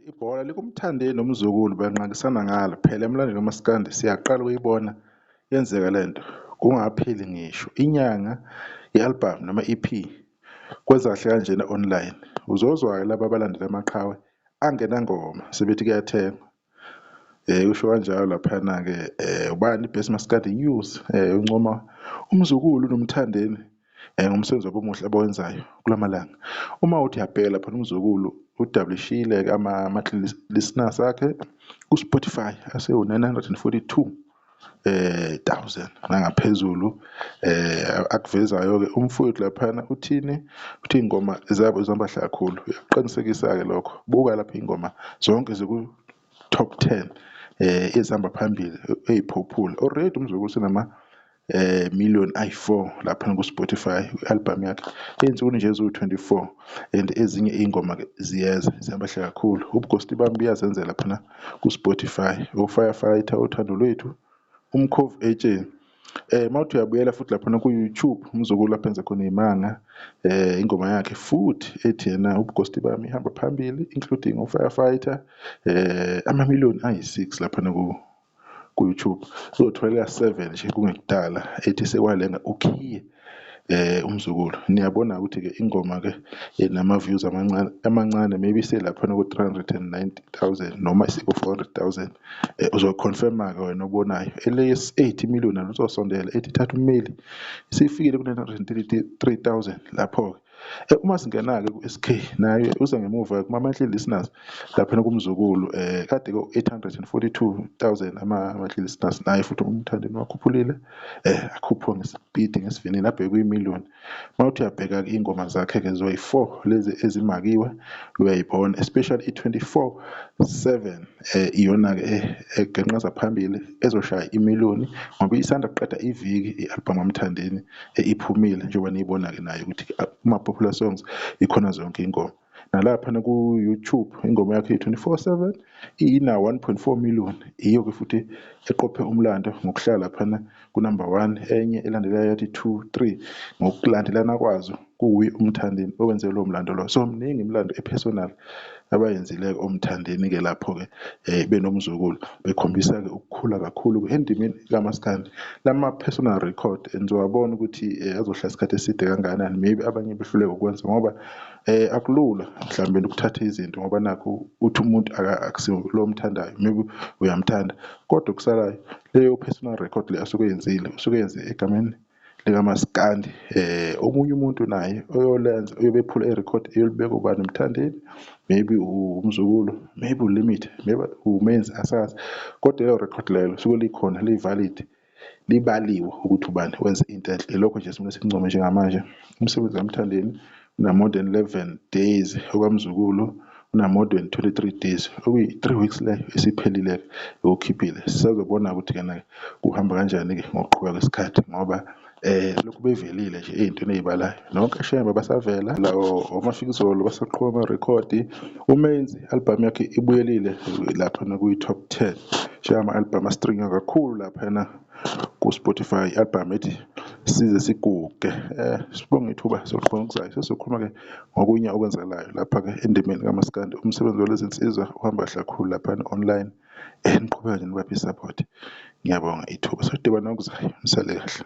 Ibhola likumthandeni nomzukulu banqakisana ngalo phela emlandweni kaMaskandi siyaqala ukuyibona yenzeka lento kungapheli ngisho inyanga i-album noma EP kwenza kahle kanjena online uzozwayo laba abalandela amaqhawe angenangoma sebethi kuyathengwa usho kanjalo laphana ke ubani iBest Maskandi News uncoma umzukulu nomthandeni ngomsebenzi omuhle abawenzayo kulamalanga uma uthi uyabheka lapha umzukulu udablishile ke listeners akhe ku Spotify ase 942 1000 nangaphezulu akuvezayo ke umfowethu laphana uthini uthi ingoma zabo zihamba kakhulu uyaqinisekisa ke lokho buka lapha ingoma zonke ziku top 10 ezihamba phambili eziphophula already umzukulu senama million i4 lapha ku Spotify album yakhe ensukwini nje ezu24 and ezinye ingoma ke ziyeza zihamba kakhulu ubugosti bami biyazenzela lapha ku Spotify uFirefighter uthando lwethu umkhovu AJ mawuthi uyabuyela futhi lapha ku YouTube umzukulu lapha enza khona imanga ingoma yakhe futhi ethi yena ubugosti bami ihamba phambili including uFirefighter ama-million ayi6 lapha ku YouTube uzotholela 7 nje kungekudala ethi sekwalenga ukhiye umzukulu niyabona ukuthi ke ingoma ke nama views amancane maybe selapha ku 390,000 noma isiku 400,000 uzoconfirma ke wena obonayo elesi 80 million aluzosondela ethi thatha ummeli isifikile ku 933,000 lapho uma singena ke ku SK naye uza ngemuva kuma monthly listeners lapha kumzukulu kade ko 842,000 ama monthly listeners naye futhi umthandeni wakhuphulile akhuphuka ngespeed ngesivinini abheke kwi-million mawuthi uyabheka ke ingoma zakhe ke zoyi4 lezi ezimakiwe uyayibona especially i24/7 iyona ke egenqaza phambili ezoshaya imiliyoni ngoba isanda kuqeda iviki ialbum amthandeni iphumile njengoba niyibona ke nayo ukuthi uma popular songs ikhona zonke ingoma nalapha ku YouTube ingoma yakhe i24/7 ina 1.4 million iyo ke futhi eqophe umlando ngokuhlala phana ku number 1 enye elandelayo yathi 2 3 ngokulandelana kwazo kuyi umthandeni owenze lo mlando lo so mningi imlando epersonal abayenzile omthandeni ke lapho ke benomzukulu bekhombisa ke ukukhula kakhulu endimeni kaMaskandi lama personal record enizowabona ukuthi azohlala isikhathi eside kangakanani maybe abanye behluleka ukwenza ngoba akulula mhlawumbe ukuthatha izinto ngoba nakho uthi umuntu akusiyo lo mthandayo maybe uyamthanda kodwa kusalayo leyo personal record le asuke yenzile usuke yenze egameni likaMaskandi omunye umuntu naye oyolenza uyobephula irecord eyolibeka ubani umthandeni maybe umzukulu maybe uLimit maybe uMenzi asazi kodwa leyo record leyo suke likhona livalid libaliwe ukuthi ubani wenza into enhle lokho nje simele sincome njengamanje umsebenzi wamthandeni una more than 11 days okwamzukulu una more than 23 days okuyi 3 weeks le esiphelile ukukhiphile sizobona ukuthi kana kuhamba kanjani ke ngokuqhubeka kwesikhathi ngoba lokhu bevelile nje ezintweni ezibalayo nonke shemba basavela lawo omafikizolo basaqhuma ama record uMenzi album yakhe ibuyelile lapha na ku top 10 shama album astringa kakhulu lapha ku Spotify album ethi size siguge sibonga ithuba sokukhuluma kuzayo sesokhuluma ke ngokunye okwenzakalayo lapha ke endimeni kaMaskandi umsebenzi walezinsizwa uhamba kakhulu lapha online niqhubeka nje nibaphe support ngiyabonga ithuba sodibana okuzayo msale kahle